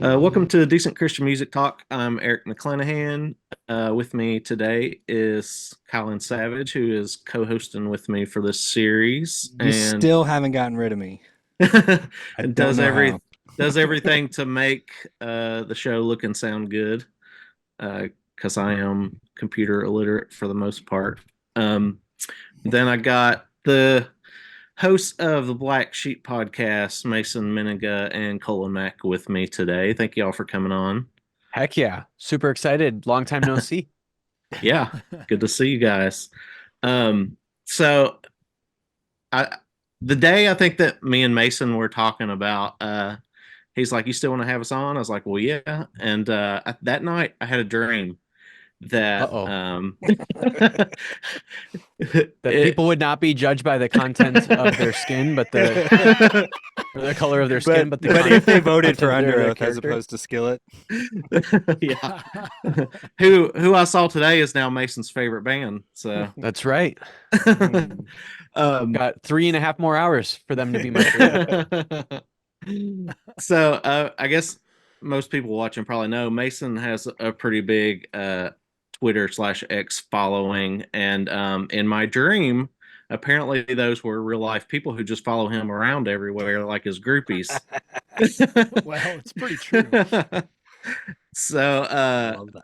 Welcome to Decent Christian Music Talk. I'm Eric McClanahan. With me today is Kylan Savage, who is co-hosting with me for this series, You and still haven't gotten rid of me. I and don't know how. does everything to make the show look and sound good. Because I am computer illiterate for the most part. Um, then I got the hosts of the Black Sheep Podcast, Mason Mennega and Cullen Mack, with me today. Thank you all for coming on. Heck yeah. Super excited. Long time no see. Yeah, good to see you guys. Um, so I the day I think that me and Mason were talking about, he's like, "You still want to have us on?" I was like, "Well, yeah." And that night, I had a dream that Uh-oh. That it, people would not be judged by the content of their skin, but the or the color of their skin, but the But if they content voted for of their Underoath as character. opposed to Skillet, yeah, who I saw today is now Mason's favorite band. So That's right. um, Got 3.5 more hours for them to be my favorite. so I guess most people watching probably know Mason has a pretty big Twitter/X following, and in my dream, apparently those were real life people who just follow him around everywhere like his groupies. Well, it's pretty true. So love that.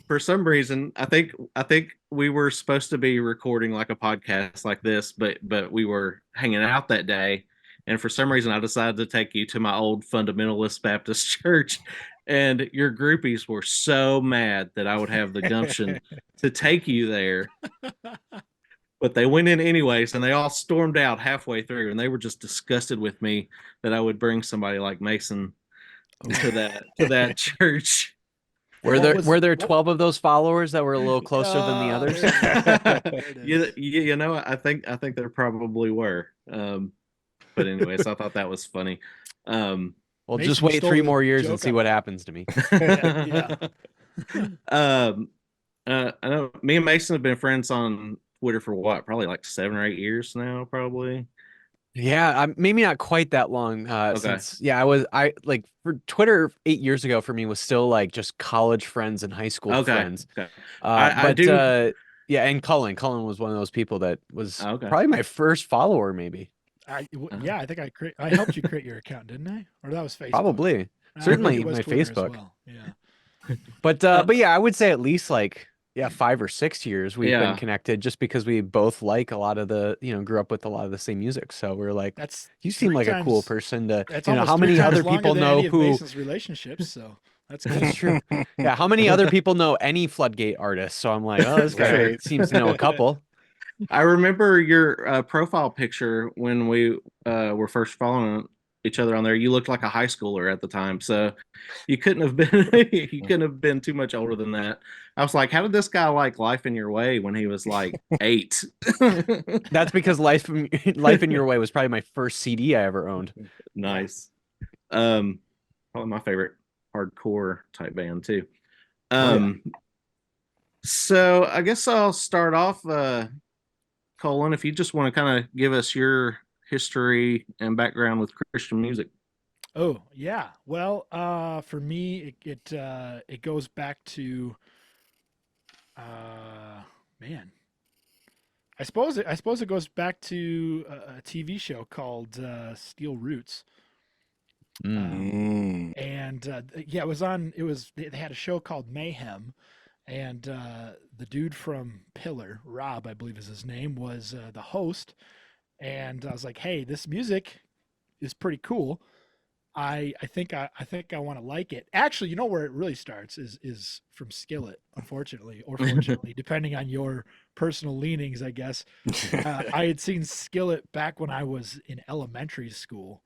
for some reason, I think we were supposed to be recording like a podcast like this, but we were hanging out that day, and for some reason, I decided to take you to my old fundamentalist Baptist church, and your groupies were so mad that I would have the gumption to take you there, but they went in anyways, and they all stormed out halfway through, and they were just disgusted with me that I would bring somebody like Mason to that church. Were there 12 of those followers that were a little closer than the others? You know, I think there probably were. But anyways, I thought that was funny. Well, Mason just wait stole 3 the more years and joke see out what of it. happens to me. Yeah. um, I know me and Mason have been friends on Twitter for what, probably like 7 or 8 years now, probably. Yeah, maybe not quite that long. Okay. Since I like for Twitter 8 years ago for me was still like just college friends and high school Okay. friends. Okay. I But do. yeah, and Cullen was one of those people that was Okay. probably my first follower, maybe. Yeah, I think I helped you create your account, didn't I? Or that was Facebook. Probably, I think certainly it was my Twitter as Facebook. well. Yeah. But yeah, I would say at least like 5 or 6 years we've been Yeah. connected just because we both like a lot of the grew up with a lot of the same music. So we're like, That's you seem three like a cool times. person to That's how almost three many times other longer people than know any of who. Mason's relationships. So that's good. That's true. Yeah, how many other people know any Floodgate artists? So I'm like, oh, this guy Right. seems to know a couple. I remember your profile picture when we were first following each other on there. You looked like a high schooler at the time, so you couldn't have been you couldn't have been too much older than that. I was like, how did this guy like Life in Your Way when he was like 8? That's because Life in Your Way was probably my first CD I ever owned. Nice. Probably my favorite hardcore type band too. Oh yeah. So I guess I'll start off, Colin, if you just want to kind of give us your history and background with Christian music. Oh yeah. Well, for me, it goes back to man. I suppose it goes back to a TV show called Steel Roots. And yeah, it was on. It was they had a show called Mayhem, and the dude from Pillar, Rob, I believe is his name, was the host. And I was like, hey, this music is pretty cool. I think I want to like it. Actually, you know where it really starts is from Skillet, unfortunately, or fortunately, depending on your personal leanings, I guess. I had seen Skillet back when I was in elementary school,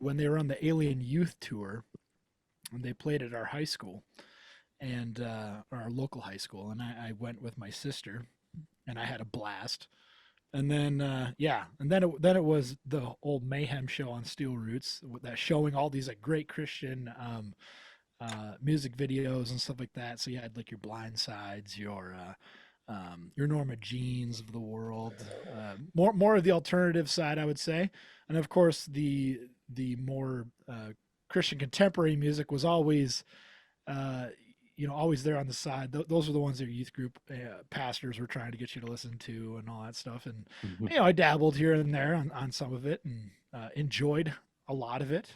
when they were on the Alien Youth Tour, and they played at our high school and our local high school, and I went with my sister, and I had a blast. And then yeah, and then it was the old Mayhem show on Steel Roots that showing all these like great Christian music videos and stuff like that. So you had like your Blind Sides, your Norma Jeans of the world, more of the alternative side, I would say, and of course the more Christian contemporary music was always, always there on the side. Those are the ones that your youth group pastors were trying to get you to listen to and all that stuff. And I dabbled here and there on some of it and enjoyed a lot of it.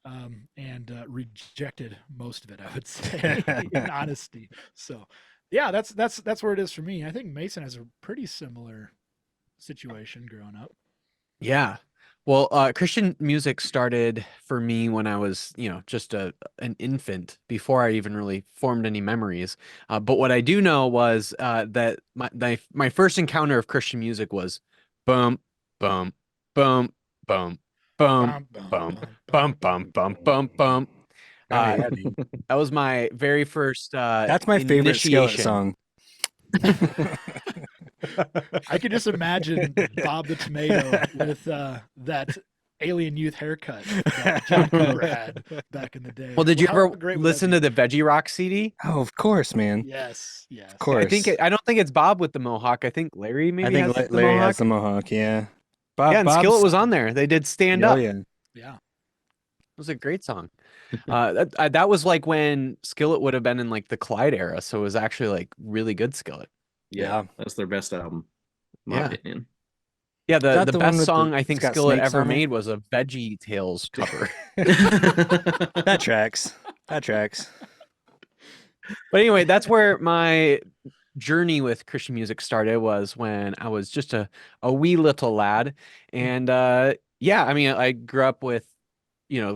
And rejected most of it, I would say, in honesty. So, yeah, that's where it is for me. I think Mason has a pretty similar situation growing up. Yeah. Well, Christian music started for me when I was, just an infant before I even really formed any memories. But what I do know was that my first encounter of Christian music was bum, bum, bum, bum, bum, bum, bum, bum, bum, bum, bum. Very heavy. That was my very first That's my favorite Skillet initiation. song. I could just imagine Bob the Tomato with that Alien Youth haircut that John Cooper had back in the day. Well, did you How ever great would that listen be? to the Veggie Rock CD? Oh, of course, man. Yes, yes. Of course. I don't think it's Bob with the mohawk. I think Larry maybe I think has the Larry mohawk. has the mohawk. Yeah. Yeah, and Bob's- Skillet was on there. They did Stand Oh Up. yeah. Yeah. It was a great song. That was like when Skillet would have been in like the Clyde era, so it was actually like really good Skillet. Yeah, that's their best album, in my Yeah. opinion. Yeah, that the the one best with song I it's think got Skillet snakes ever on it? made was a Veggie Tales cover. That tracks. That tracks. But anyway, that's where my journey with Christian music started, was when I was just a wee little lad. And yeah, I mean, I grew up with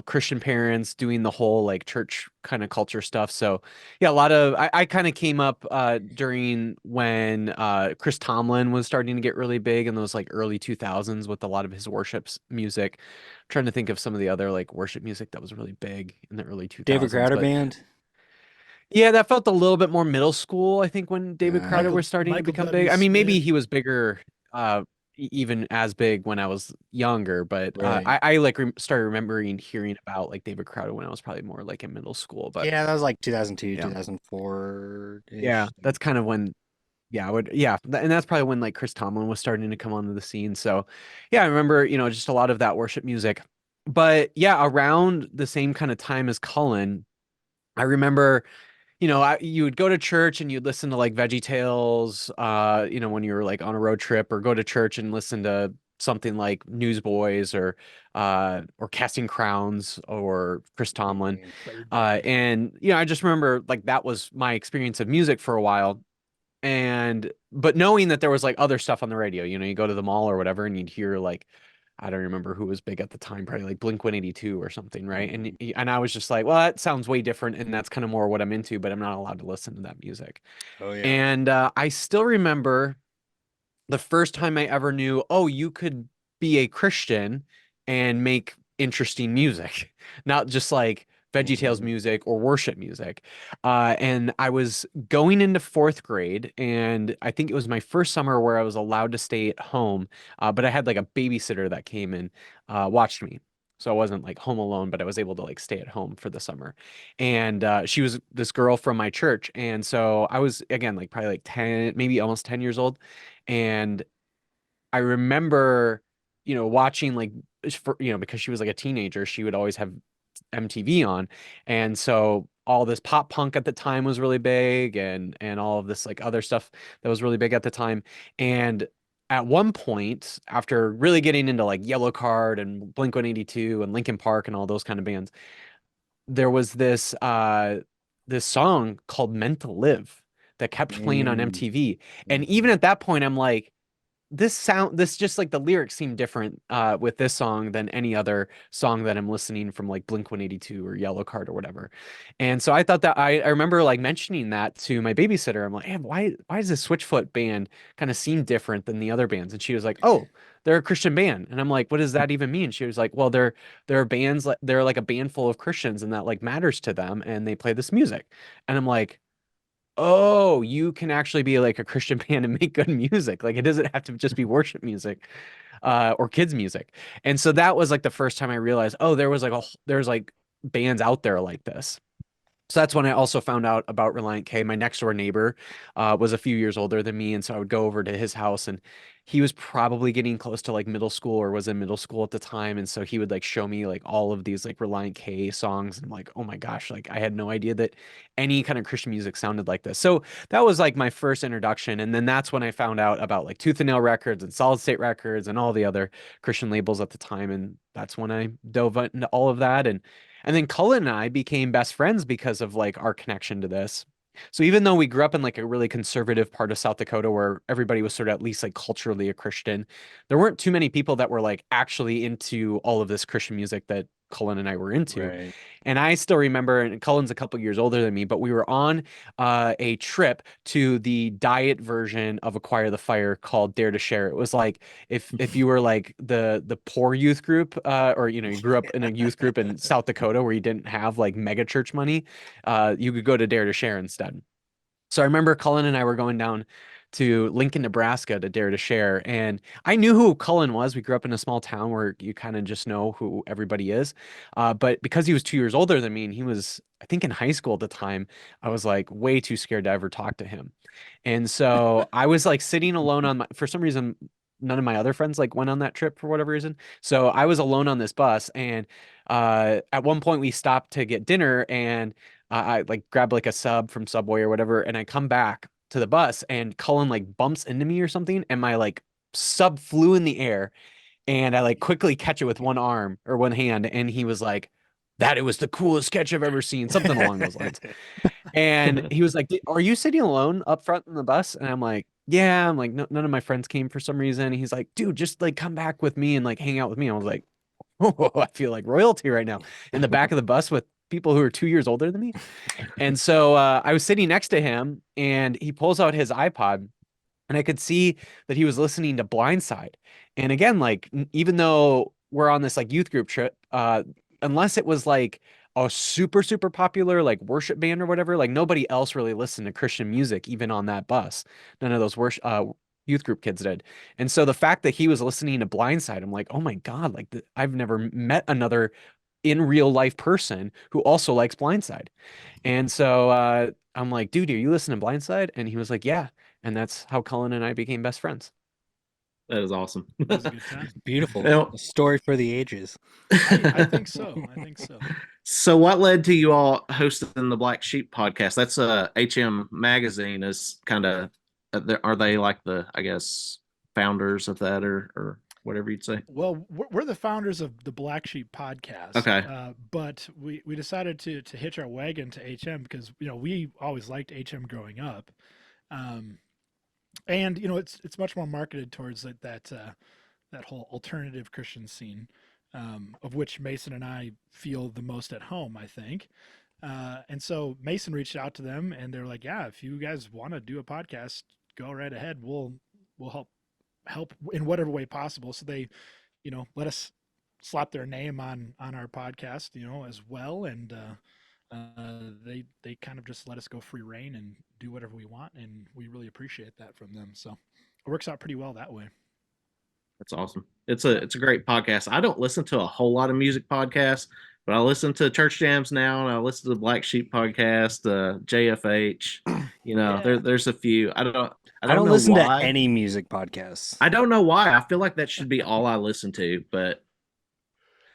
Christian parents doing the whole like church kind of culture stuff. So yeah, a lot of I kind of came up during when Chris Tomlin was starting to get really big in those like early 2000s with a lot of his worships music. I'm trying to think of some of the other like worship music that was really big in the early 2000s. David Crowder but Band. yeah, that felt a little bit more middle school, I think, when David Crowder was starting to Michael become W. big. I mean, maybe Smith. he was bigger, even as big when I was younger, but Right. I like started remembering hearing about like David Crowder when I was probably more like in middle school. But Yeah, that was like 2002, Yeah. 2004. yeah, that's kind of when, and that's probably when like Chris Tomlin was starting to come onto the scene. So yeah, I remember, just a lot of that worship music. But yeah, around the same kind of time as Cullen, I remember, you would go to church and you'd listen to like Veggie Tales, when you were like on a road trip, or go to church and listen to something like Newsboys or Casting Crowns or Chris Tomlin. And I just remember like that was my experience of music for a while. But knowing that there was like other stuff on the radio, you go to the mall or whatever and you'd hear like, I don't remember who was big at the time, probably like Blink-182 or something, right? And I was just like, well, that sounds way different, and that's kind of more what I'm into, but I'm not allowed to listen to that music. Oh yeah. And I still remember the first time I ever knew, oh, you could be a Christian and make interesting music, not just like VeggieTales music or worship music. And I was going into 4th grade, and I think it was my first summer where I was allowed to stay at home, but I had like a babysitter that came and watched me. So I wasn't like home alone, but I was able to like stay at home for the summer. And she was this girl from my church. And so I was, again, like probably like 10, maybe almost 10 years old. And I remember, watching like, because she was like a teenager, she would always have MTV on. And so all this pop punk at the time was really big, and all of this like other stuff that was really big at the time. And at one point, after really getting into like Yellow Card and Blink-182 and Linkin Park and all those kind of bands, there was this song called Meant to Live that kept playing on MTV. And even at that point, I'm like, this just like the lyrics seem different with this song than any other song that I'm listening from like Blink-182 or Yellow Card or whatever. And so I thought that I remember like mentioning that to my babysitter. I'm like, hey, why does this Switchfoot band kind of seem different than the other bands? And she was like, oh, they're a Christian band. And I'm like, what does that even mean? She was like, well, they're bands, like they're like a band full of Christians, and that like matters to them, and they play this music. And I'm like, oh, you can actually be like a Christian band and make good music. Like it doesn't have to just be worship music or kids music. And so that was like the first time I realized, oh, there's like bands out there like this. So that's when I also found out about Relient K. My next door neighbor was a few years older than me, and so I would go over to his house, and he was probably getting close to like middle school or was in middle school at the time, and so he would like show me like all of these like Relient K songs, and I'm like, oh my gosh, like I had no idea that any kind of Christian music sounded like this. So that was like my first introduction, and then that's when I found out about like Tooth and Nail Records and Solid State Records and all the other Christian labels at the time, and that's when I dove into all of that, and then Cullen and I became best friends because of like our connection to this. So even though we grew up in like a really conservative part of South Dakota where everybody was sort of at least like culturally a Christian, there weren't too many people that were like actually into all of this Christian music that Cullen and I were into. Right. And I still remember, and Cullen's a couple years older than me, but we were on a trip to the diet version of Acquire the Fire called Dare to Share. It was like if you were like the poor youth group, or you know, you grew up in a youth group in South Dakota where you didn't have like mega church money, you could go to Dare to Share instead. So I remember Cullen and I were going down to Lincoln, Nebraska to Dare to Share. And I knew who Cullen was. We grew up in a small town where you kind of just know who everybody is. But because he was 2 years older than me and he was, I think, in high school at the time, I was like way too scared to ever talk to him. And so I was like sitting alone on my, for some reason, none of my other friends like went on that trip for whatever reason. So I was alone on this bus. And at one point we stopped to get dinner and I like grab like a sub from Subway or whatever, and I come back to the bus, and Cullen like bumps into me or something, and my like sub flew in the air, and I like quickly catch it with one arm or one hand, and he was like, "That it was the coolest catch I've ever seen," something along those lines. And he was like, "Are you sitting alone up front in the bus?" And I'm like, "Yeah." I'm like, "No, none of my friends came for some reason." And he's like, "Dude, just like come back with me and like hang out with me." I was like, "Oh, I feel like royalty right now in the back of the bus with people who are 2 years older than me." And so I was sitting next to him and he pulls out his iPod and I could see that he was listening to Blindside. And again, like even though we're on this like youth group trip, unless it was like a super, super popular like worship band or whatever, like nobody else really listened to Christian music, even on that bus. None of those worship, youth group kids did. And so the fact that he was listening to Blindside, I'm like, oh my God, like I've never met another in real life person who also likes Blindside. And so I'm like, dude, are you listening to Blindside? And he was like, yeah. And that's how Cullen and I became best friends. That is awesome. That was a good time. Beautiful. Now- A story for the ages. I think so. I think so. So, what led to you all hosting the Black Sheep podcast? That's HM Magazine is kind of, are they like the, I guess, founders of that or whatever you'd say? Well, we're the founders of the BlackSheep Podcast. Okay. But we decided to hitch our wagon to HM because we always liked HM growing up, and it's much more marketed towards that whole alternative Christian scene, of which Mason and I feel the most at home, I think. And so Mason reached out to them, and they're like, "Yeah, if you guys want to do a podcast, go right ahead. We'll help in whatever way possible." So they, let us slap their name on our podcast, as well, and they kind of just let us go free reign and do whatever we want, and we really appreciate that from them. So it works out pretty well that way. That's awesome. It's a great podcast. I don't listen to a whole lot of music podcasts, but I listen to Church Jams now, and I listen to the Black Sheep podcast, JFH. Yeah. There's a few. I don't I don't know listen why. to any music podcasts. I don't know why. I feel like that should be all I listen to, but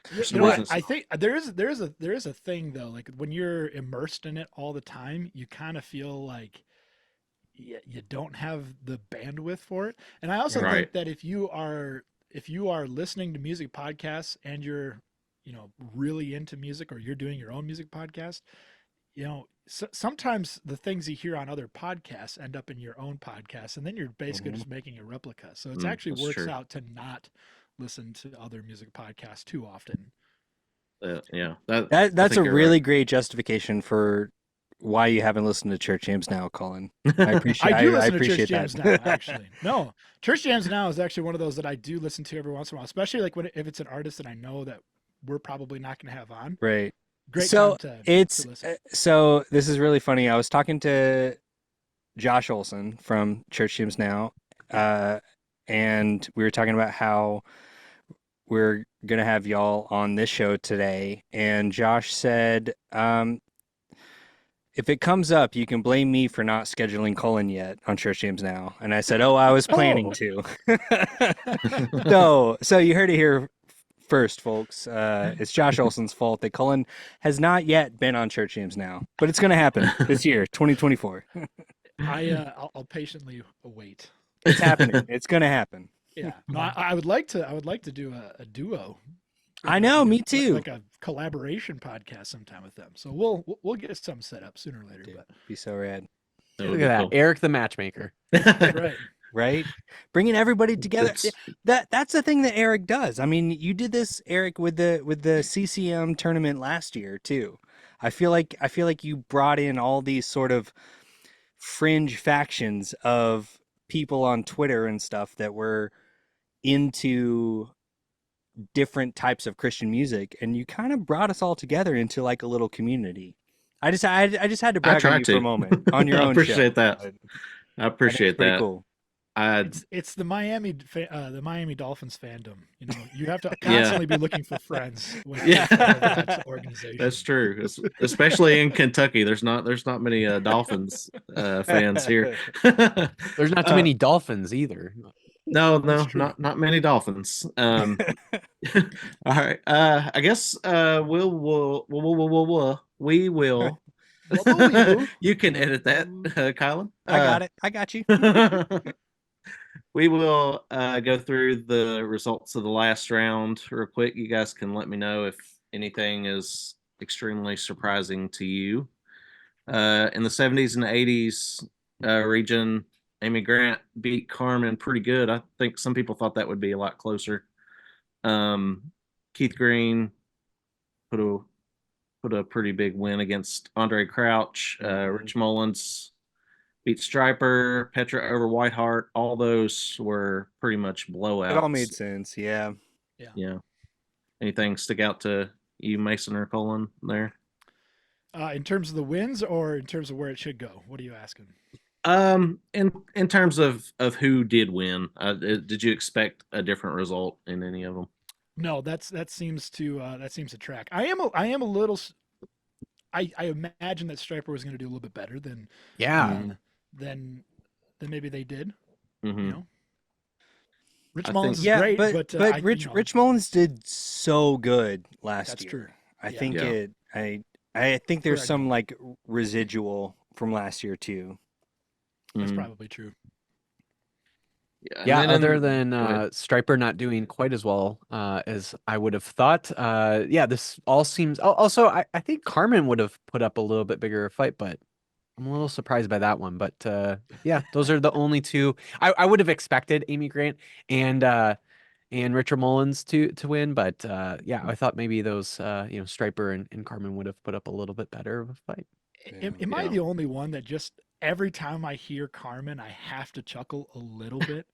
for some reason, I think there is a thing though, like when you're immersed in it all the time, you kind of feel like you don't have the bandwidth for it. And I also Right. think that if you are listening to music podcasts and you're really into music, or you're doing your own music podcast, sometimes the things you hear on other podcasts end up in your own podcast, and then you're basically Mhm. just making a replica. So it's actually that's works true. out to not listen to other music podcasts too often. yeah, That's I a think you're really right. great justification for why you haven't listened to Church Jams now, Colin. I appreciate. I do I listen to appreciate Church Jams that. now, actually. No, Church Jams now is actually one of those that I do listen to every once in a while, especially like if it's an artist that I know that we're probably not going to have on. Right. Great So time it's to listen. so this is really funny. I was talking to Josh Olson from Church Jams Now, and we were talking about how we're gonna have y'all on this show today. And Josh said, if it comes up, you can blame me for not scheduling Cullen yet on Church James Now. And I said, oh, I was planning to. So you heard it here first, folks. It's Josh Olson's fault that Cullen has not yet been on Church James Now, but it's going to happen this year, 2024. I'll patiently await. It's happening. It's going to happen. Yeah. No, I would like to do a duo. I know, me too. Like a collaboration podcast sometime with them. So we'll get some set up sooner or later. Dude, but be so rad. Look at that, cool. Eric the matchmaker. right. Right? Bringing everybody together. That's the thing that Eric does. I mean, you did this, Eric, with the CCM tournament last year too. I feel like you brought in all these sort of fringe factions of people on Twitter and stuff that were into different types of Christian music, and you kind of brought us all together into like a little community. I just had to brag on you for a moment on your I own appreciate show. that. I appreciate Pretty that. cool. It's the Miami Dolphins fandom. You know, you have to constantly be looking for friends. When Yeah. that organization. That's true, especially in Kentucky. There's not many Dolphins fans here. There's not too many dolphins either. No, That's true. not many Dolphins. All right. I guess we will. You can edit that, Kylan. I got it. I got you. We will go through the results of the last round real quick. You guys can let me know if anything is extremely surprising to you. In the 70s and 80s region, Amy Grant beat Carmen pretty good. I think some people thought that would be a lot closer. Keith Green put a pretty big win against Andre Crouch. Rich Mullins beat Striper, Petra over Whiteheart. All those were pretty much blowouts. It all made sense. Yeah. Yeah. Anything stick out to you, Mason or Cullen, there? In terms of the wins or in terms of where it should go? What are you asking? In terms of who did win, did you expect a different result in any of them? No, that seems to track. I am a little. I imagine that Striper was going to do a little bit better than than maybe they did. Mm-hmm. You know, Rich I Mullins think- is great, but Rich Mullins did so good last That's year. true. I Yeah. think Yeah. I think there's Correct. some like residual from last year too. That's Mhm. probably true. And Yeah, then other go than ahead. Striper not doing quite as well as I would have thought. This all seems. Also, I think Carmen would have put up a little bit bigger fight, but I'm a little surprised by that one. But those are the only two. I would have expected Amy Grant and Richard Mullins to win, but I thought maybe those Striper and Carmen would have put up a little bit better of a fight. Am I the only one that just every time I hear Carmen, I have to chuckle a little bit?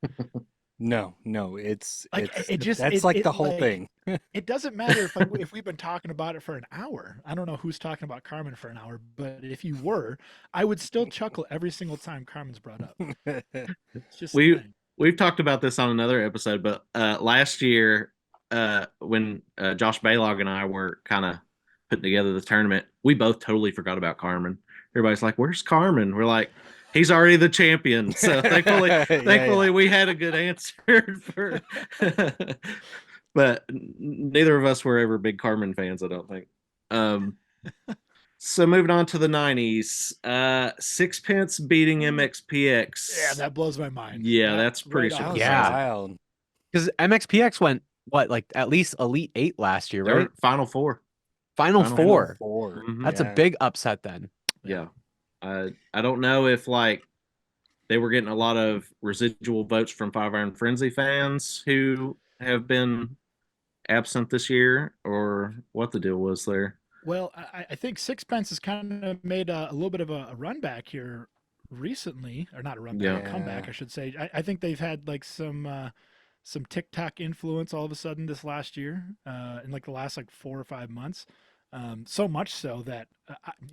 No, it's Like, it's it just- that's it- like it, the whole like- thing. It doesn't matter if we've been talking about it for an hour. I don't know who's talking about Carmen for an hour, but if you were, I would still chuckle every single time Carmen's brought up. It's just the thing. We've talked about this on another episode, but last year when Josh Baylog and I were kind of putting together the tournament, we both totally forgot about Carmen. Everybody's like, "Where's Carmen?" We're like, "He's already the champion." So thankfully, we had a good answer for. But neither of us were ever big Carmen fans, I don't think. So moving on to the 90s, Sixpence beating MXPX. Yeah, that blows my mind. Yeah, that's pretty right off the That was Yeah. bat. wild. Because MXPX went at least Elite 8 last year, They're right? Final Four. Final Final Four. Four. Mhm. That's a Yeah. big upset then. Yeah. I don't know if they were getting a lot of residual votes from Five Iron Frenzy fans who have been absent this year, or what the deal was there. Well, I think Sixpence has kind of made a little bit of a run back here recently, or not a run back, Yeah. a comeback, I should say. I think they've had like some TikTok influence all of a sudden this last year, in like the last like 4 or 5 months. So much so that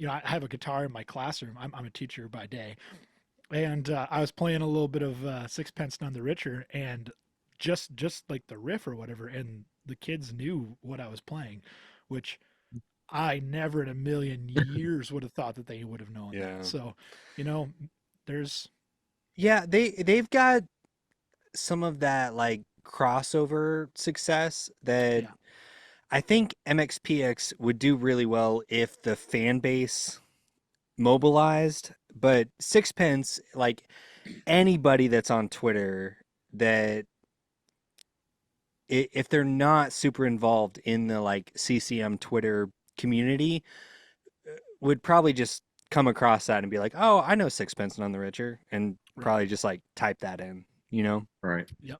I have a guitar in my classroom. I'm a teacher by day, and I was playing a little bit of Sixpence None the Richer, and just like the riff or whatever, and the kids knew what I was playing, which I never in a million years would have thought that they would have known Yeah. that. So, there's Yeah, they've got some of that like crossover success that Yeah. I think MXPX would do really well if the fan base mobilized, but Sixpence, like anybody that's on Twitter that if they're not super involved in the like CCM Twitter community would probably just come across that and be like, "Oh, I know Sixpence None the Richer," and probably just like type that in, you know? Right. Yep.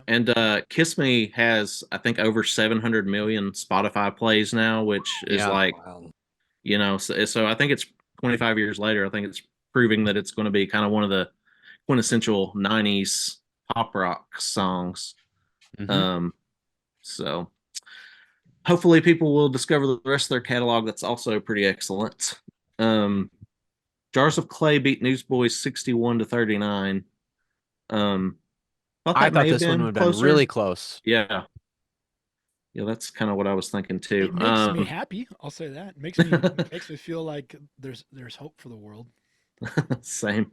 And Kiss Me has, I think, over 700 million Spotify plays now, which is Yeah. like, Wow. so I think it's 25 years later. I think it's proving that it's going to be kind of one of the quintessential 90s pop rock songs. Mhm. So hopefully people will discover the rest of their catalog that's also pretty excellent. Jars of Clay beat Newsboys 61-39. Thought I that may thought have this one been would have been closer. really close. Yeah. Yeah, that's kind of what I was thinking too. It makes me happy. I'll say that. It makes me feel like there's hope for the world. Same.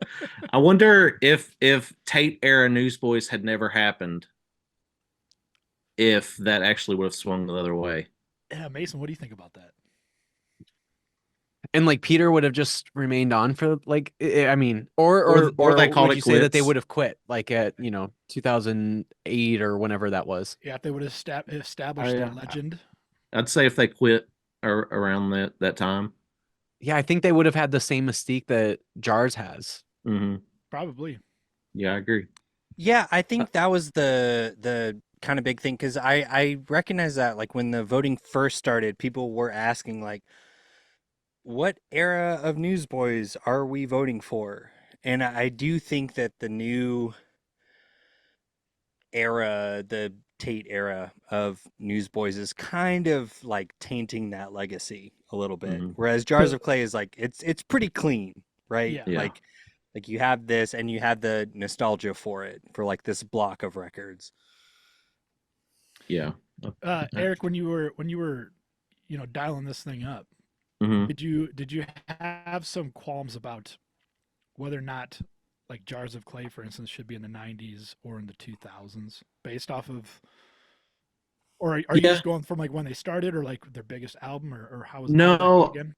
I wonder if Tate era Newsboys had never happened, if that actually would have swung the other way. Yeah, Mason, what do you think about that? And like Peter would have just remained on for like, I mean, or Or they called would it you say that they quits. would have quit like at 2008 or whenever that was? Yeah, if they would have established their legend. I'd say if they quit around that time. Yeah, I think they would have had the same mystique that Jars has. Mm-hmm. Probably. Yeah, I agree. Yeah, I think that was the kind of big thing because I recognize that like when the voting first started, people were asking like, what era of Newsboys are we voting for? And I do think that the new era, the Tate era of Newsboys is kind of like tainting that legacy a little bit. Mhm. Whereas Jars of Clay is like it's pretty clean, right? Yeah. Yeah. Like you have this and you have the nostalgia for it for like this block of records. Yeah. Eric, when you were dialing this thing up, Mhm. did you have some qualms about whether or not like Jars of Clay, for instance, should be in the 90s or in the 2000s based off of, or are you Yeah. just going from like when they started or like their biggest album or how was No. how did that go again?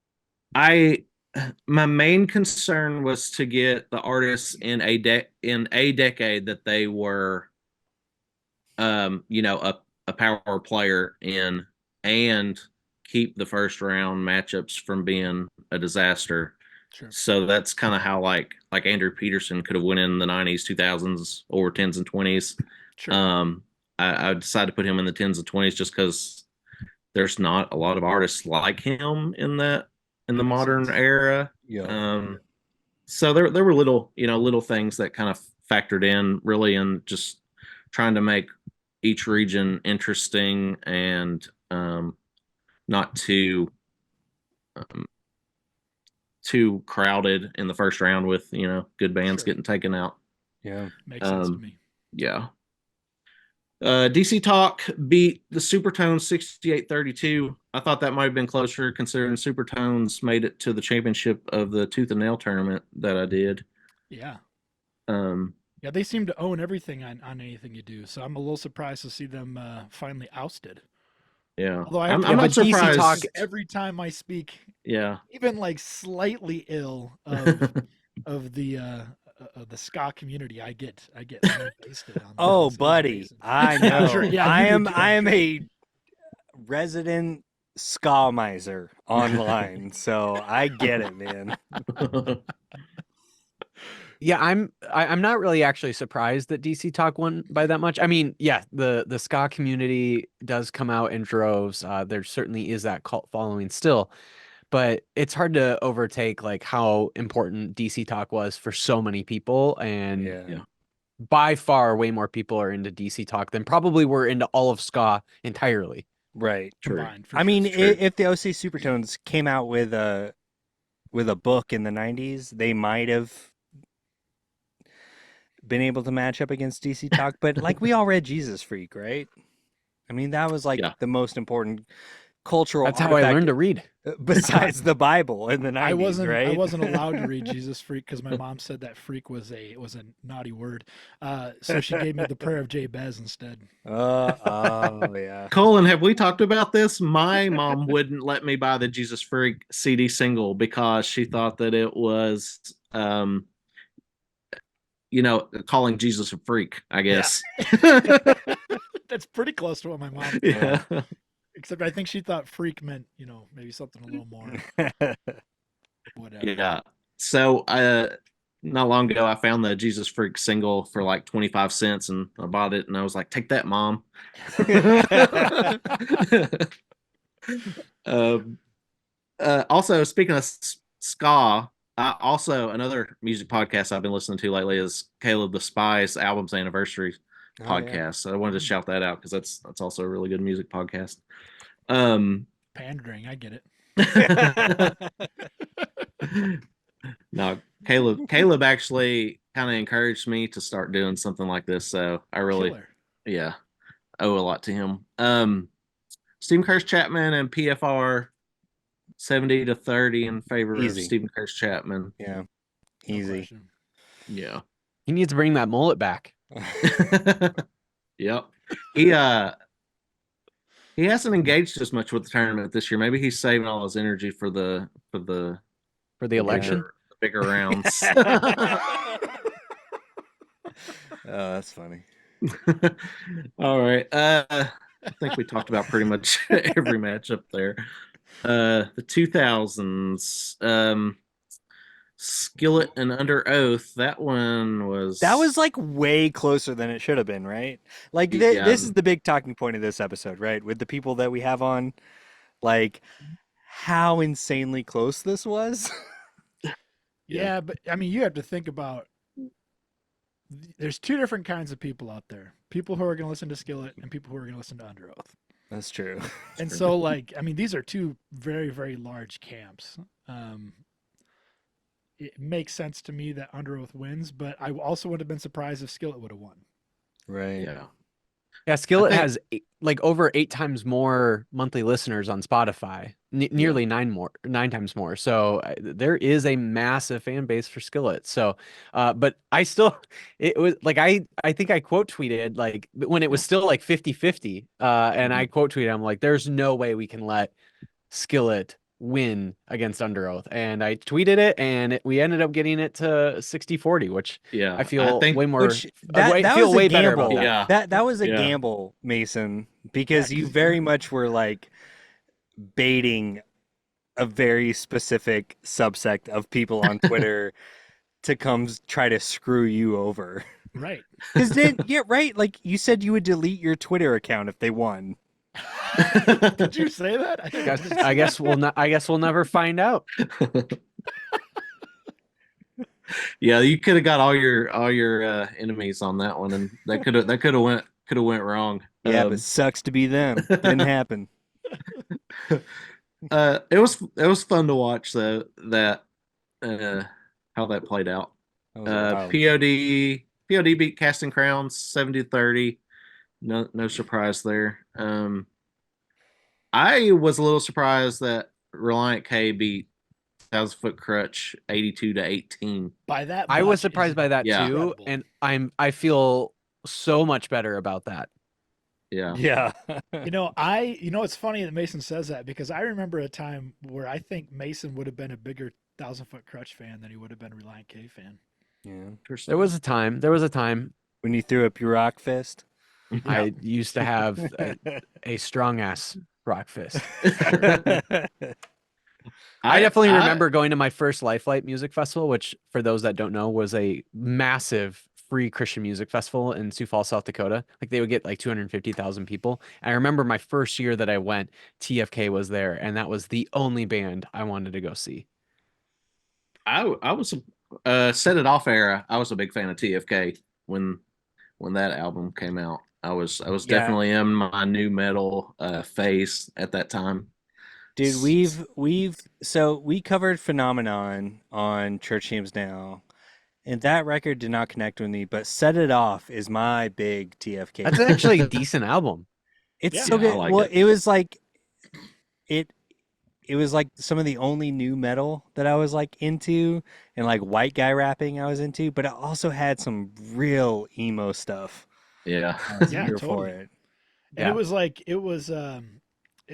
My main concern was to get the artists in a decade that they were a power player in, and keep the first round matchups from being a disaster. Sure. So that's kind of how like Andrew Peterson could have went in the 90s, 2000s, or 10s and 20s. Sure. I decided to put him in the 10s and 20s just because there's not a lot of artists like him in the Makes modern sense. era. Yeah. So there were little things that kind of factored in really, and just trying to make each region interesting and not too crowded in the first round with good bands Sure. getting taken out. Yeah. Makes sense to me. Yeah. DC Talk beat the Supertones 68-32. I thought that might have been closer considering Supertones made it to the championship of the Tooth and Nail tournament that I did. Yeah. Um, Yeah, they seem to own everything on anything you do. So I'm a little surprised to see them finally ousted. yeah. Although I have I'm not but DC surprised. Talk- every time I speak, Yeah. even like slightly ill of of the ska community, I get wasted on. Oh, so buddy, Mason. I I'm know. sure- yeah, I you do am too, I I'm am sure. a resident ska miser online, so I get it, man. Yeah, I'm not really actually surprised that DC Talk won by that much. I mean, yeah, the ska community does come out in droves. There certainly is that cult following still, but it's hard to overtake like how important DC Talk was for so many people, and Yeah. by far way more people are into DC Talk than probably were into all of ska entirely. Right. Combined. For I sure. mean, It's true. if the OC Supertones came out with a book in the 90s, they might have been able to match up against DC Talk, but like we all read Jesus Freak, right? I mean, that was like Yeah. the most important cultural That's how I artifact learned to read. besides the Bible in the 90s, I wasn't right? I wasn't allowed to read Jesus Freak because my mom said that freak was a naughty word. So she gave me the prayer of Jabez instead. Oh yeah. Colin, have we talked about this? My mom wouldn't let me buy the Jesus Freak CD single because she thought that it was, calling Jesus a freak, I guess. That's pretty close to what my mom thought. Yeah. Except I think she thought freak meant, maybe something a little more whatever. Yeah. So not long ago I found the Jesus Freak single for like 25 cents and I bought it and I was like, take that, Mom. Also, speaking of ska, another music podcast I've been listening to lately is Caleb the Spy's album's anniversary podcast. Yeah. So I wanted to shout that out because that's also a really good music podcast. Pandering, I get it. No, Caleb actually kind of encouraged me to start doing something like this. So I really, Killer. owe a lot to him. Stephen Curtis Chapman and PFR 70-30 in favor of Easy. Stephen Curtis Chapman. Yeah. No Easy. question. Yeah. He needs to bring that mullet back. Yep. He hasn't engaged as much with the tournament this year. Maybe he's saving all his energy for the election. bigger rounds. Oh, that's funny. All right. I think we talked about pretty much every matchup there. The 2000s, Skillet and Underoath. That was like way closer than it should have been, right? Like Yeah. this is the big talking point of this episode, right? With the people that we have on, like how insanely close this was. Yeah, but I mean, you have to think about. There's two different kinds of people out there: people who are going to listen to Skillet and people who are going to listen to Underoath. That's true. And so, like, I mean, these are two very, very large camps. It makes sense to me that Underoath wins, but I also would have been surprised if Skillet would have won. Right. Yeah. Yeah, Skillet has over 8 times more monthly listeners on Spotify, nearly 9 times more. So there is a massive fan base for Skillet. So, but it was like, I think I quote tweeted like when it was still like 50-50, and I quote tweeted, I'm like, there's no way we can let Skillet win against Underoath, and I tweeted it, and we ended up getting it to 60-40, which I feel way more. That feel was way a better gamble. about that. That was a gamble, Mason, because you very much were like baiting a very specific subsect of people on Twitter to come try to screw you over. Right. Because then, right. Like you said, you would delete your Twitter account if they won. Did you say that? I guess we'll never find out. Yeah, you could have got all your enemies on that one, and that could have went wrong. Yeah, but sucks to be them. Didn't happen. It was fun to watch though that how that played out. P.O.D beat Casting Crowns 70-30. No surprise there. I was a little surprised that Relient K beat 1,000-Foot Crutch 82-18. By that, I was surprised by that too, incredible. and I feel so much better about that. Yeah. It's funny that Mason says that because I remember a time where I think Mason would have been a bigger 1,000-Foot Crutch fan than he would have been a Relient K fan. Yeah. There was a time when you threw up your rock fist. I used to have a strong ass rock fist. I definitely remember going to my first Lifelight Music Festival, which for those that don't know was a massive free Christian music festival in Sioux Falls, South Dakota. Like they would get like 250,000 people. And I remember my first year that I went, TFK was there, and that was the only band I wanted to go see. I was Set It Off era. I was a big fan of TFK when that album came out. I was definitely in my new metal phase at that time. Dude, we covered Phenomenon on Church Hymns Now, and that record did not connect with me, but Set It Off is my big TFK. That's actually a decent album. It's so good. I like it. It was like it was like some of the only new metal that I was like into, and like white guy rapping I was into, but it also had some real emo stuff. Yeah. I was Yeah, here for totally. it. And Yeah. it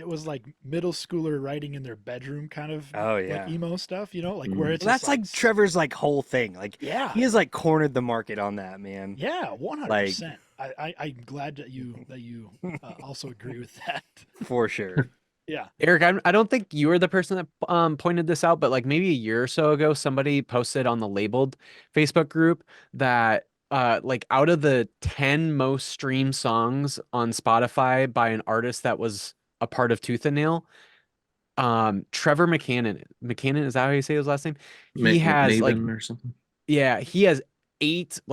was like middle schooler writing in their bedroom kind of Oh like yeah. emo stuff, you know, like Mhm. where it's Well, just that's like Trevor's like whole thing. Like yeah, he has like cornered the market on that, man. yeah, 100%. Like I'm glad that you also agree with that. for sure. Yeah. Eric, I don't think you were the person that pointed this out, but like maybe a year or so ago, somebody posted on the Labeled Facebook group that like out of the 10 most streamed songs on Spotify by an artist that was a part of Tooth and Nail, Trevor McCannon, is that how you say his last name? He has like McNaven or something. yeah, he has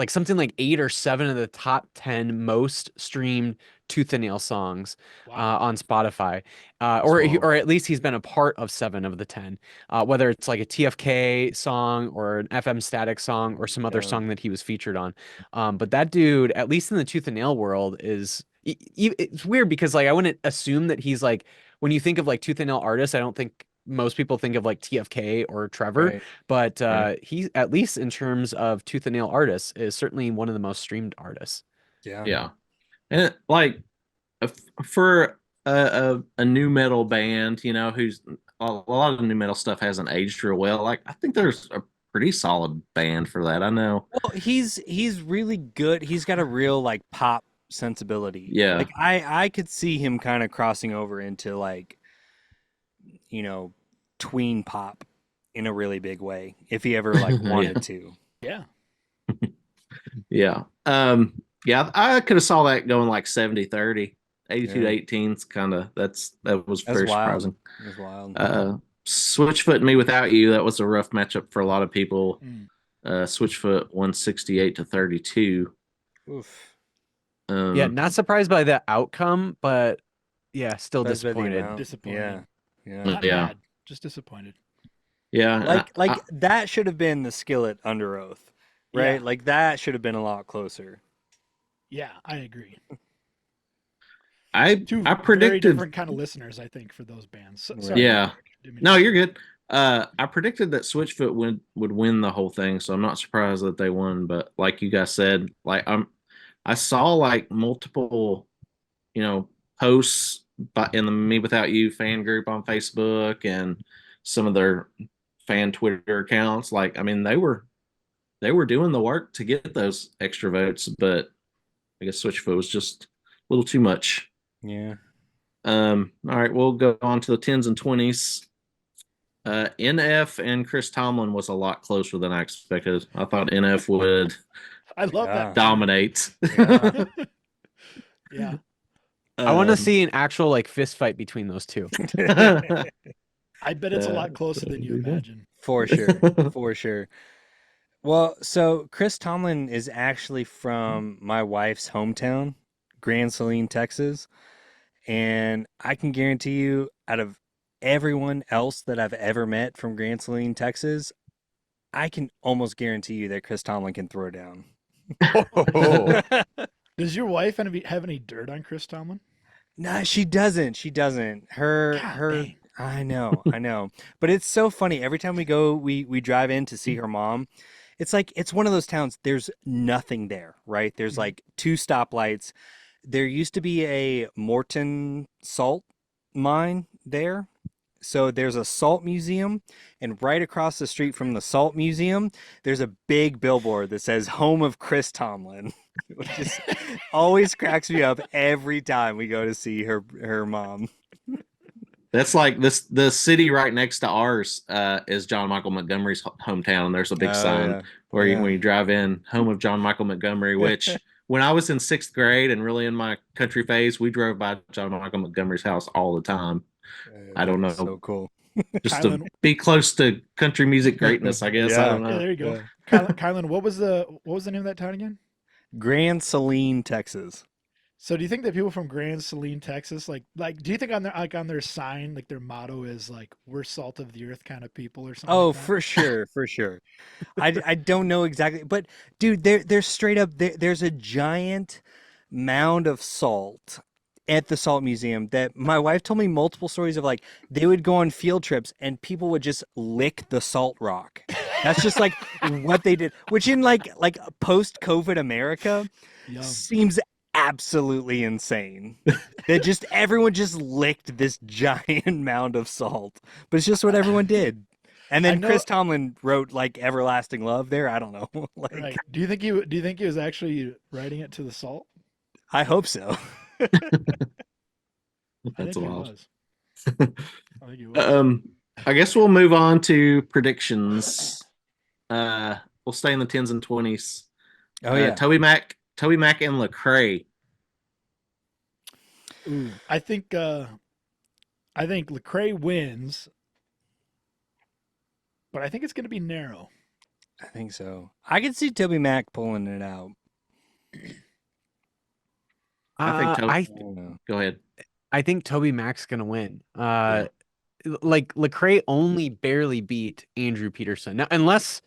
something like 8 or 7 of the top 10 most streamed Tooth and Nail songs Wow. on Spotify, Small. or at least he's been a part of 7 of the 10. Whether it's like a TFK song or an FM Static song or some other Yeah. song that he was featured on. But that dude, at least in the Tooth and Nail world, is it's weird because like I wouldn't assume that he's like when you think of like Tooth and Nail artists, I don't think most people think of like TFK or Trevor. Right. But Right. he, at least in terms of Tooth and Nail artists, is certainly one of the most streamed artists. Yeah. Yeah. And like for a new metal band, you know, who's a lot of new metal stuff hasn't aged real well. Like I think there's a pretty solid band for that. I know. Well, he's really good. He's got a real like pop sensibility. Yeah. Like I could see him kind of crossing over into like, you know, tween pop in a really big way if he ever like wanted to. Yeah. Yeah. Yeah, I could have saw that going like 70-30. 82 to Yeah. 18 's kind of that was That's very wild. surprising. That's wild. Switchfoot and Me Without You, that was a rough matchup for a lot of people. Mm. Switchfoot won 68-32. Oof. Yeah, not surprised by the outcome, but yeah, still Surprised by the disappointed. amount. Disappointed. Yeah. Yeah. Not Yeah. mad, just disappointed. Yeah. Like that should have been the Skillet Under Oath, right? Yeah. Like that should have been a lot closer. Yeah, I agree. I Two I very predicted. different kind of listeners, I think, for those bands. Sorry, Yeah. didn't mean No, to- you're good. I predicted that Switchfoot would win the whole thing, so I'm not surprised that they won. But like you guys said, like I saw like multiple, you know, posts in the Me Without You fan group on Facebook and some of their fan Twitter accounts. Like, I mean, they were doing the work to get those extra votes, but I guess Switchfoot was just a little too much. Yeah. All right, we'll go on to the 10s and 20s. NF and Chris Tomlin was a lot closer than I expected. I thought NF would I love Yeah. that. dominate. Yeah. Yeah. I want to Um, see an actual like fist fight between those two. I bet it's a lot closer than you imagine. For sure. For sure. Well, so Chris Tomlin is actually from my wife's hometown, Grand Saline, Texas. And I can guarantee you, out of everyone else that I've ever met from Grand Saline, Texas, I can almost guarantee you that Chris Tomlin can throw down. Oh. Does your wife have any dirt on Chris Tomlin? No, she doesn't. She doesn't. Her dang. I know. But it's so funny. Every time we go, we drive in to see her mom. It's like it's one of those towns, there's nothing there, right? There's like 2 stoplights. There used to be a Morton salt mine there. So there's a salt museum, and right across the street from the salt museum, there's a big billboard that says "Home of Chris Tomlin," which is always cracks me up every time we go to see her mom. That's like this. The city right next to ours is John Michael Montgomery's hometown. There's a big sign yeah. where Yeah. when you drive in, home of John Michael Montgomery. Which when I was in 6th grade and really in my country phase, we drove by John Michael Montgomery's house all the time. I don't That's know. So cool. Just to Kylan- be close to country music greatness, I guess. I Yeah. don't Yeah, know. there you go. Yeah. Kylan, what was the name of that town again? Grand Saline, Texas. So do you think that people from Grand Saline, Texas, like do you think on their sign, like their motto is like we're salt of the earth kind of people or something? Oh, like that? for sure, for sure. I don't know exactly, but dude, there's straight up there's a giant mound of salt at the Salt Museum that my wife told me multiple stories of like they would go on field trips and people would just lick the salt rock. That's just like what they did, which in like post-COVID America Yum. seems absolutely insane. That just everyone just licked this giant mound of salt, but it's just what everyone did. And then Chris Tomlin wrote like "Everlasting Love" there. I don't know. Like, right. Do you think he was actually writing it to the salt? I hope so. I That's think wild. he was. I think he was. I guess we'll move on to predictions. We'll stay in the 10s and 20s. Oh yeah. TobyMac and Lecrae. Ooh, I think Lecrae wins, but I think it's going to be narrow. I think so. I could see TobyMac pulling it out. I think go ahead. I think TobyMac's gonna win. Like Lecrae only barely beat Andrew Peterson. Now, unless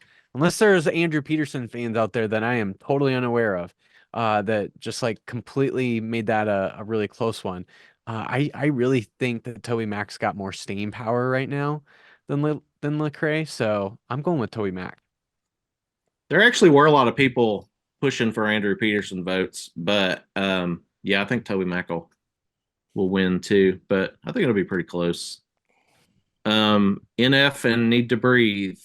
there's Andrew Peterson fans out there that I am totally unaware of, that just like completely made that a really close one. I really think that TobyMac's got more staying power right now than Lecrae, so I'm going with TobyMac. There actually were a lot of people pushing for Andrew Peterson votes, but yeah, I think TobyMac will win too, but I think it'll be pretty close. NF and NeedtoBreathe.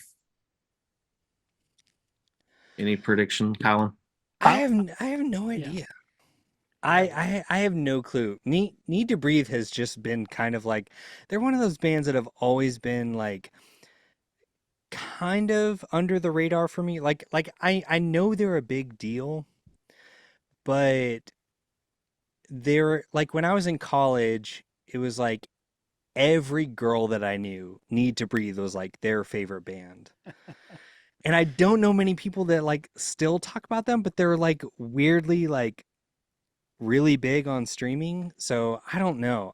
Any prediction, Kylan? I have no idea. I have no clue. NeedtoBreathe has just been kind of like they're one of those bands that have always been like kind of under the radar for me. Like I know they're a big deal, but they're like when I was in college, it was like every girl that I knew, NeedtoBreathe was like their favorite band. And I don't know many people that like still talk about them, but they're like weirdly like really big on streaming. So I don't know.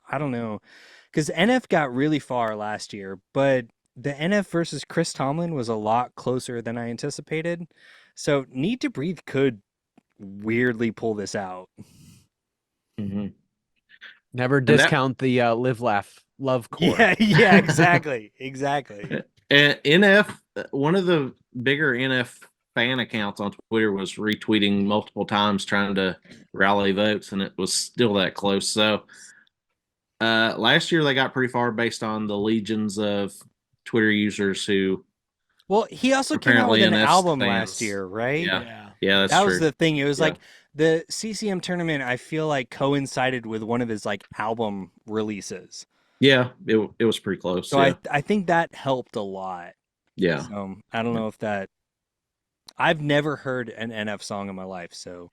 Because NF got really far last year, but the NF versus Chris Tomlin was a lot closer than I anticipated. So NeedtoBreathe could weirdly pull this out. Mm-hmm. Never discount the live, laugh, love core. Yeah, exactly. And NF, one of the bigger NF fan accounts on Twitter was retweeting multiple times trying to rally votes, and it was still that close. So last year they got pretty far based on the legions of Twitter users who. Well, he also came out with an album last year, right? Yeah, that's that true. was the thing. It was like the CCM tournament, I feel like coincided with one of his like album releases. Yeah, it was pretty close. So I think that helped a lot. Yeah. So I don't know if that. I've never heard an NF song in my life, so.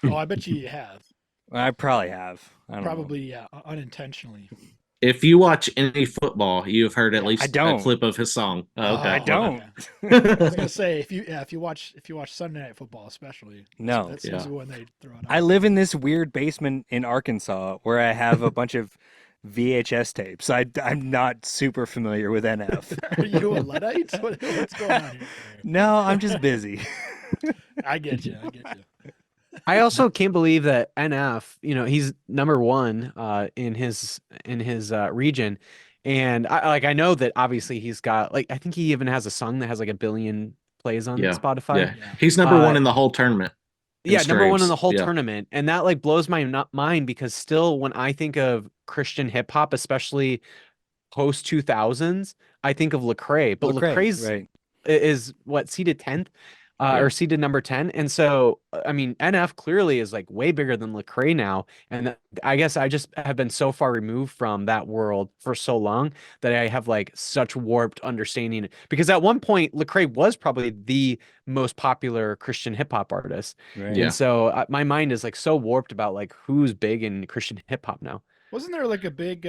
Oh, I bet you have. I probably have. I don't Probably, know. yeah, unintentionally. If you watch any football, you've heard at least a clip of his song. Okay. I don't. I was gonna say if you watch Sunday Night Football, especially. No. That's usually when they throw it out. I live in this weird basement in Arkansas where I have a bunch of VHS tapes. I'm not super familiar with NF. Are you a Luddite? What's going on here? No, I'm just busy. I get you. I also can't believe that NF, he's number one in his region. And I know that obviously he's got like I think he even has a song that has like 1 billion plays on Spotify. Yeah. He's number one in the whole tournament. Yeah, number one in the whole tournament. And that like blows my mind because still when I think of Christian hip hop, especially post 2000s, I think of Lecrae. But Lecrae's is what, seeded 10th? Or seeded number 10. And so, I mean, NF clearly is like way bigger than Lecrae now. And I guess I just have been so far removed from that world for so long that I have like such warped understanding. Because at one point, Lecrae was probably the most popular Christian hip hop artist. Right. And so my mind is like so warped about like who's big in Christian hip hop now. Wasn't there like a big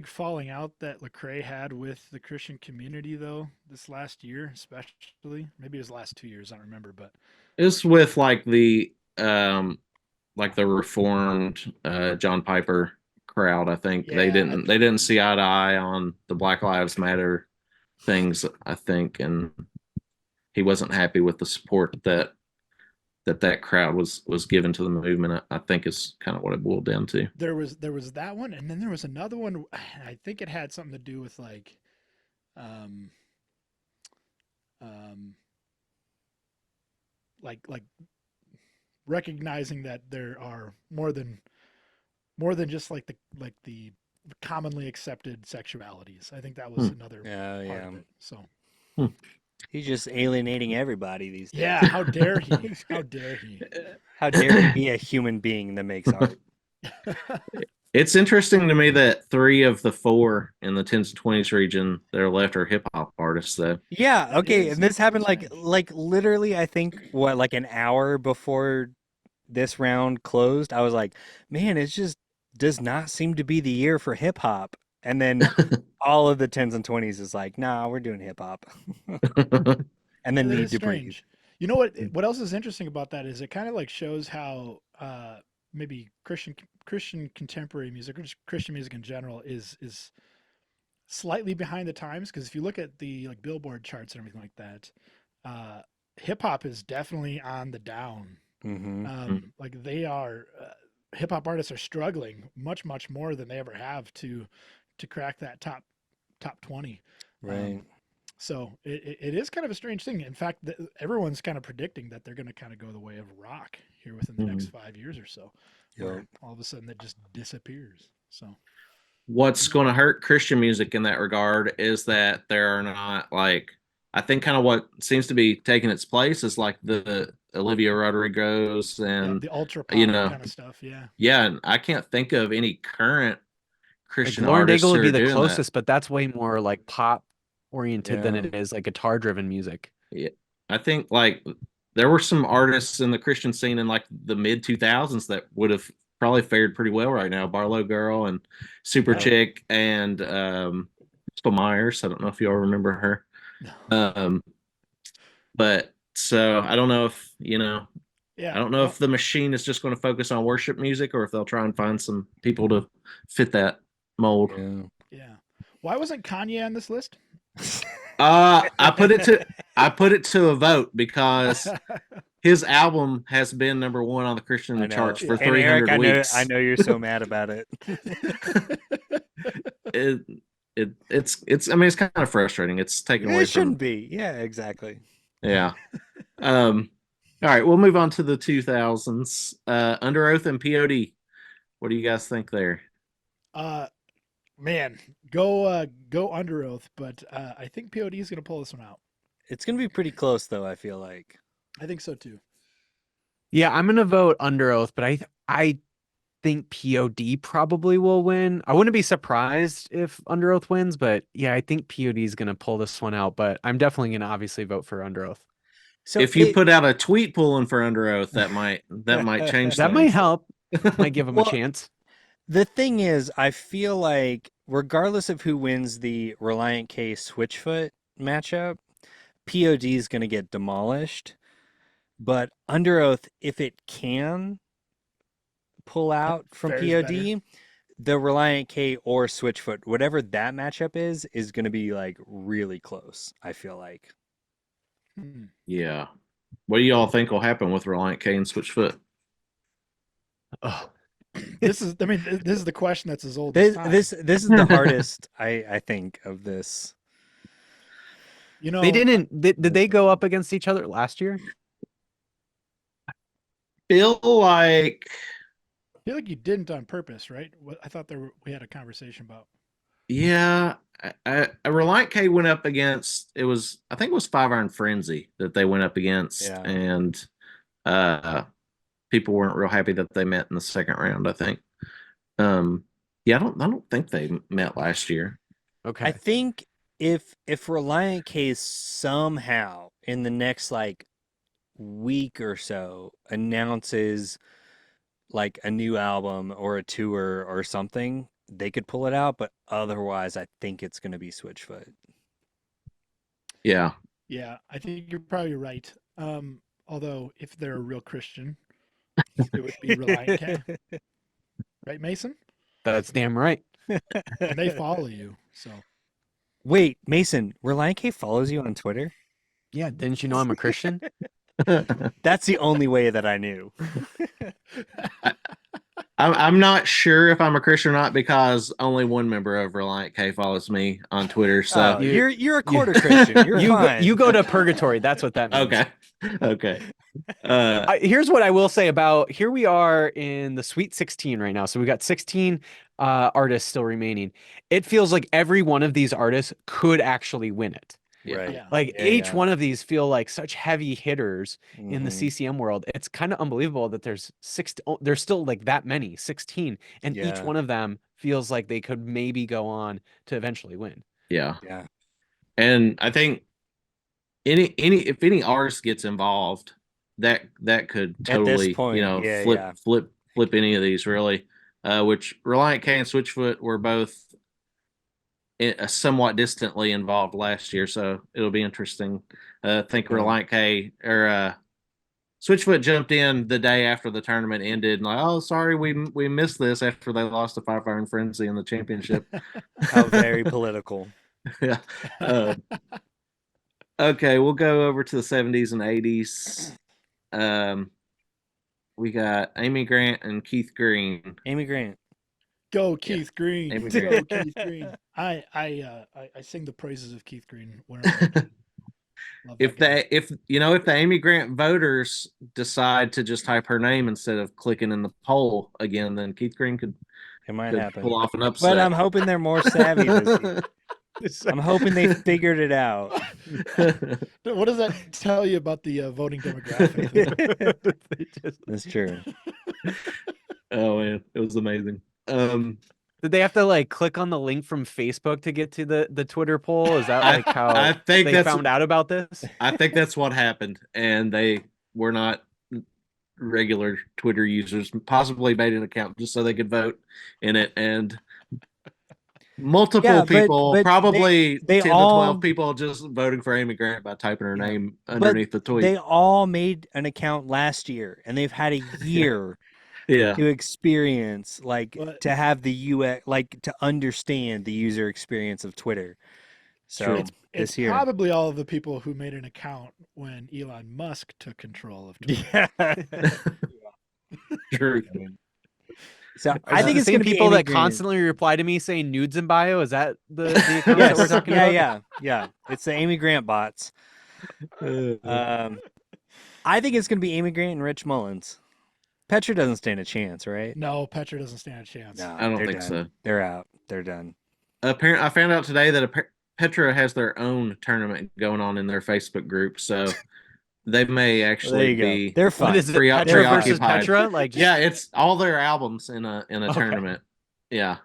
falling out that Lecrae had with the Christian community though this last year, especially? Maybe it was the last 2 years, I don't remember, but it's with like the reformed John Piper crowd. I think they didn't see eye to eye on the Black Lives Matter things, I think, and he wasn't happy with the support that that crowd was given to the movement. I think is kind of what it boiled down to. There was that one, and then there was another one. I think it had something to do with um, um, like recognizing that there are more than just like the commonly accepted sexualities. I think that was another part of it. So he's just alienating everybody these days. yeah, how dare he? How dare he? How dare he be a human being that makes art? It's interesting to me that 3 of the 4 in the 10s and 20s region that are left are hip hop artists, though. Yeah, That okay, is and this happened strange. like literally I think like an hour before this round closed. I was like, man, it just does not seem to be the year for hip hop. And then all of the 10s and 20s is like, nah, we're doing hip hop. And then That Need is to Breathe. strange. You know what? What else is interesting about that is it kind of like shows how maybe Christian contemporary music or just Christian music in general is slightly behind the times. Because if you look at the like Billboard charts and everything like that, hip hop is definitely on the down. Like they are hip hop artists are struggling much more than they ever have to crack that top 20. Right. So it is kind of a strange thing. In fact, everyone's kind of predicting that they're going to kind of go the way of rock here within the next 5 years or so, where all of a sudden that just disappears. So What's going to hurt Christian music in that regard is that there are not like, I think kind of what seems to be taking its place is like the Olivia Rodrigo's yeah, and the ultra pop you know, kind of stuff. Yeah. yeah, and I can't think of any current Like Christian Lauren artists Daigle who would be are the doing closest, but that's way more like pop oriented than Yeah. it is like guitar driven music. that. Yeah, I think like there were some artists in the Christian scene in like the mid 2000s that would have probably fared pretty well right now. Barlow Girl and Super Yeah. Chick and Crystal Myers. I don't know if you all remember her. Um, but so I don't know if Yeah. I don't know if the machine is just going to focus on worship music or if they'll try and find some people to fit that mold. Yeah. Yeah. Why wasn't Kanye on this list? I put it to a vote because his album has been number 1 on the Christian I know. charts for And 300 Eric, weeks. I know you're so mad about it. It's I mean it's kind of frustrating. It's taken away It shouldn't from be. Yeah, exactly. yeah. All right, we'll move on to the 2000s. Underoath and P.O.D. What do you guys think there? Man, go Underoath, but I think P.O.D is going to pull this one out. It's gonna be pretty close though, I feel like. I think so too. Yeah, I'm gonna vote Underoath, but I think P.O.D probably will win. I wouldn't be surprised if Underoath wins, but yeah, I think P.O.D is gonna pull this one out. But I'm definitely gonna obviously vote for Underoath. So If you put out a tweet pulling for Underoath, that might change That things. might help. Might give him Well, a chance. the thing is, I feel like regardless of who wins the Relient K Switchfoot matchup, POD is going to get demolished. But Underoath, if it can pull out from Fair's POD, the Relient K or Switchfoot, whatever that matchup is going to be like really close, I feel like. Yeah. What do y'all think will happen with Relient K and Switchfoot? Oh, This is the question that's as old as time. This is the hardest, I think, of this. You know, they didn't. Did they go up against each other last year? Feel like I feel like you didn't on purpose, right? I thought we had a conversation about. yeah, Relient K went up against I think it was 5-Iron Frenzy that they went up against, Yeah. and people weren't real happy that they met in the second round. I think. Yeah, I don't think they met last year. Okay. I think if Relient K somehow in the next like week or so announces like a new album or a tour or something, they could pull it out, but otherwise I think it's going to be Switchfoot. Yeah. Yeah, I think you're probably right. Although if they're a real Christian, it would be Relient K. Right, Mason? That's damn right. And they follow you, so. Wait, Mason, Relient K follows you on Twitter? Yeah, didn't you know I'm a Christian? That's the only way that I knew. I'm not sure if I'm a Christian or not because only one member of Relient K follows me on Twitter. So Oh, you're a quarter Christian. You're fine. You go to purgatory. That's what that means. okay. Here's what I will say about here we are in the Sweet 16 right now. So we got 16 artists still remaining. It feels like every one of these artists could actually win it. Right. Yeah. Like each one of these feel like such heavy hitters in the Mhm. CCM world. It's kind of unbelievable that there's still like that many, 16, and each Yeah. one of them feels like they could maybe go on to eventually win. Yeah. Yeah. And I think if any artist gets involved, that could At this totally, point, yeah, flip any of these really. Which Relient K and Switchfoot were both somewhat distantly involved last year, so it'll be interesting. I think Relient K or Switchfoot jumped in the day after the tournament ended and like, oh, sorry, we missed this after they lost to Fire and Frenzy in the championship. How very political. Yeah. Okay, we'll go over to the 70s and 80s. We got Amy Grant and Keith Green. Amy Grant. Go Keith Green. Amy Go Grant. Keith Green. I sing the praises of Keith Green whenever I can. Love If that guy. if the Amy Grant voters decide to just type her name instead of clicking in the poll again, then Keith Green could It might happen. pull off an upset. But I'm hoping they're more savvy this year. I'm hoping they figured it out. What does that tell you about the voting demographic? That's true. Oh man, it was amazing. Did they have to like click on the link from Facebook to get to the Twitter poll? Is that like how I think they that's found out about this? I think that's what happened, and they were not regular Twitter users. Possibly made an account just so they could vote in it, and multiple people, but probably they 10 all, to 12 people, just voting for Amy Grant by typing her name but underneath the tweet. they all made an account last year, and they've had a year. Yeah. To experience, like But- to have the UX, like to understand the user experience of Twitter. So It's this year, probably all of the people who made an account when Elon Musk took control of Twitter. yeah. True. So Is I it think the it's same going to be people Amy that Grant. constantly reply to me saying nudes in bio. Is that the account that Yes, we're talking about? yeah. It's the Amy Grant bots. I think it's going to be Amy Grant and Rich Mullins. Petra doesn't stand a chance, right? No, Petra doesn't stand a chance. No, I don't they're think done. so. They're out. They're done. Apparently, I found out today that Petra has their own tournament going on in their Facebook group, so they may Well, there actually you go. be. They're fine. What is it? Pre- Petra versus preoccupied. Petra? Like Yeah, it's all their albums in a Okay. tournament. Yeah.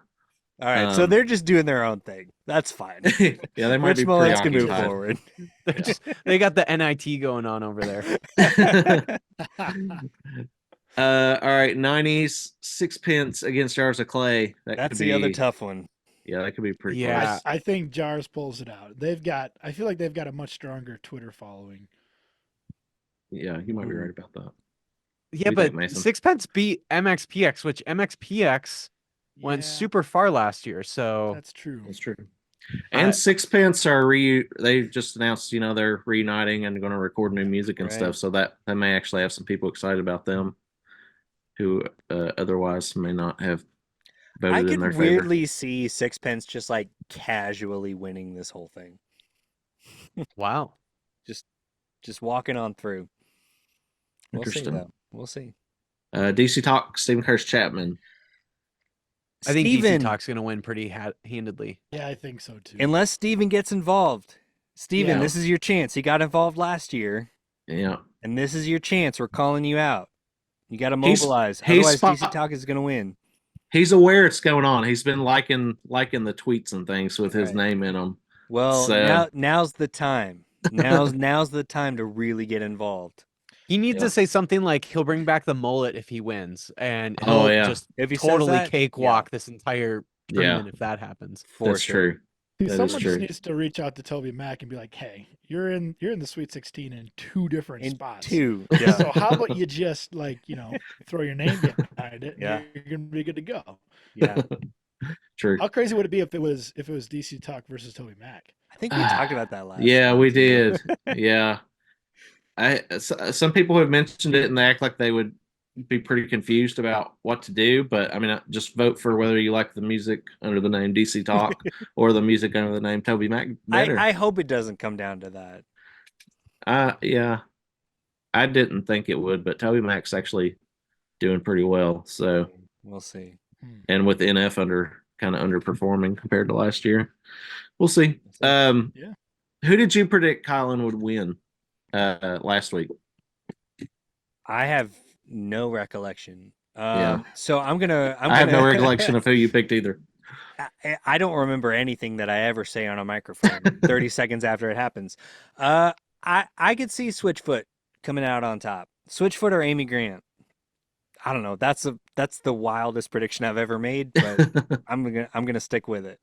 All right, so they're just doing their own thing. That's fine. Yeah, they might Rich be Mullins can move preoccupied. forward. they got the NIT going on over there. All right, 90s, Sixpence against Jars of Clay. That's the other tough one. Yeah, that could be pretty Yeah. close. I think Jars pulls it out. I feel like they've got a much stronger Twitter following. Yeah, you might be right about that. Yeah, We but think, Mason. Sixpence beat MXPX, which MXPX went Yeah, super far last year. So That's true. That's true. And Sixpence they just announced, they're reuniting and going to record new music and Right. stuff. So that may actually have some people excited about them who otherwise may not have I voted in their could favor. weirdly see Sixpence just like casually winning this whole thing. wow. Just walking on through. We'll see, Interesting. though. We'll see. DC Talk, Stephen Curtis Chapman. I think Steven, DC Talk's going to win pretty handedly. Yeah, I think so too. unless Steven gets involved. Steven, Yeah. this is your chance. He got involved last year, Yeah. and this is your chance. We're calling you out. You got to He's- mobilize. he's Otherwise, fi- DC Talk is going to win. He's aware it's going on. He's been liking the tweets and things with his Right. name in them. Well, So- now's the time. Now's the time to really get involved. He needs Yeah. to say something like he'll bring back the mullet if he wins, and he'll Oh, yeah. just If he says totally that, cakewalk this entire Yeah. tournament if that happens. For That's sure. true. See, That is someone true. just needs to reach out to TobyMac and be like, "Hey, you're in the Sweet 16 in two different In spots. two. So Yeah. how about you just throw your name behind it? And Yeah. you're gonna be good to go. Yeah. True. How crazy would it be if it was DC Talk versus TobyMac? I think we talked about that last Yeah, time, we too. did. Yeah. Some people have mentioned it and they act like they would be pretty confused about what to do, but I mean, just vote for whether you like the music under the name DC Talk or the music under the name TobyMac better. I hope it doesn't come down to that. Yeah, I didn't think it would, but TobyMac's actually doing pretty well. So we'll see. And with NF kind of underperforming compared to last year, we'll see. Yeah. Who did you predict Kylan would win last week? I have no recollection. Yeah. So I'm gonna. I have no recollection of who you picked either. I don't remember anything that I ever say on a microphone 30 seconds after it happens. I could see Switchfoot coming out on top. Switchfoot or Amy Grant. I don't know. That's the wildest prediction I've ever made, but I'm gonna stick with it.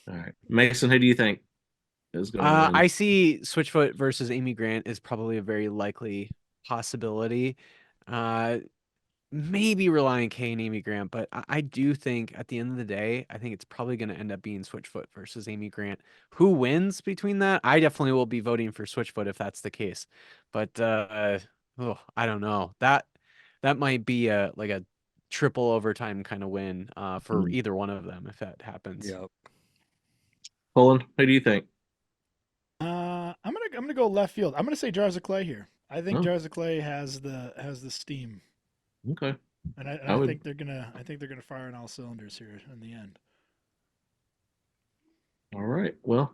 All right, Mason, who do you think is going to win? I see Switchfoot versus Amy Grant is probably a very likely possibility. Maybe Relient K and Amy Grant, but I do think at the end of the day, I think it's probably going to end up being Switchfoot versus Amy Grant. Who wins between that? I definitely will be voting for Switchfoot if that's the case. But I don't know. That might be like a triple overtime kind of win for either one of them if that happens. Yep. Cullen, who do you think? I'm gonna go left field. I'm gonna say Jars of Clay here. I think Jars of Clay has the steam. Okay. And I think they're gonna fire on all cylinders here in the end. All right. Well,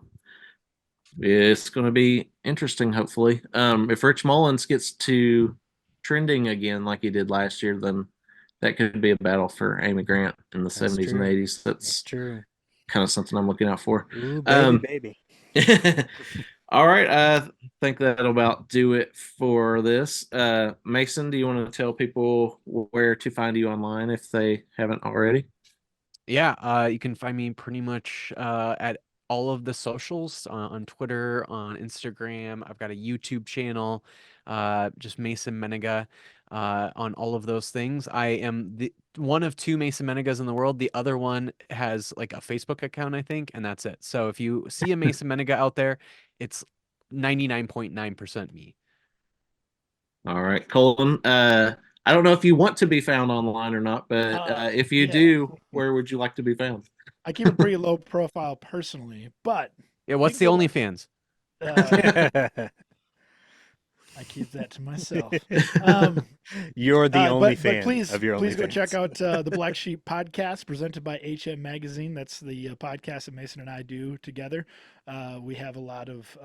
it's going to be interesting. Hopefully, if Rich Mullins gets to trending again like he did last year, then that could be a battle for Amy Grant in the 70s and 80s. That's true. Kind of something I'm looking out for. Ooh, baby. All right. I think that'll about do it for this. Mason, do you want to tell people where to find you online if they haven't already? Yeah, you can find me pretty much at all of the socials on Twitter, on Instagram. I've got a YouTube channel, just Mason Mennega. On all of those things. I am the one of two Mason Mennegas in the world. The other one has like a Facebook account, I think, and that's it. So if you see a Mason Mennega out there, it's 99.9% me. All right, Colin. I don't know if you want to be found online or not, but if you do, where would you like to be found? I keep a pretty low profile personally, but yeah, what's the OnlyFans? I keep that to myself. You're the only fan please, of your please go OnlyFans. check out the BlackSheep Podcast presented by HM Magazine. That's the podcast that Mason and I do together. We have a lot of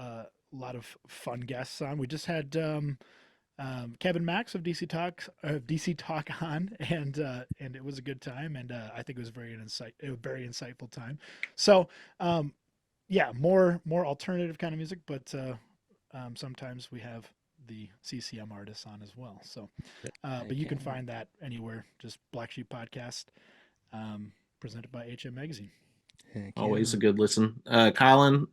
fun guests on. We just had Kevin Max of DC Talk on, and it was a good time, and I think it was a very insightful time. So yeah, more alternative kind of music, but sometimes we have the CCM artists on as well. So, but you can find that anywhere. Just BlackSheep Podcast, presented by HM Magazine. Always a good listen. Kylan,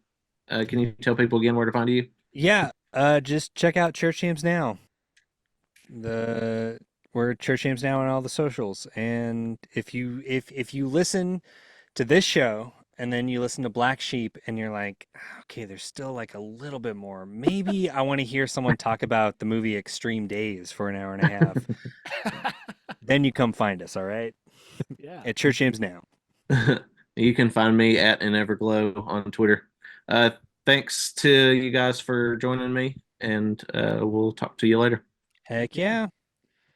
can you tell people again where to find you? Yeah, just check out Church Jams Now. We're Church Jams Now on all the socials, and if you listen to this show and then you listen to Black Sheep and you're like, okay, there's still like a little bit more. Maybe I want to hear someone talk about the movie Extreme Days for an hour and a half. Then you come find us, all right? Yeah. At Church Jams Now. You can find me at AnEverglow on Twitter. Thanks to you guys for joining me, and we'll talk to you later. Heck yeah.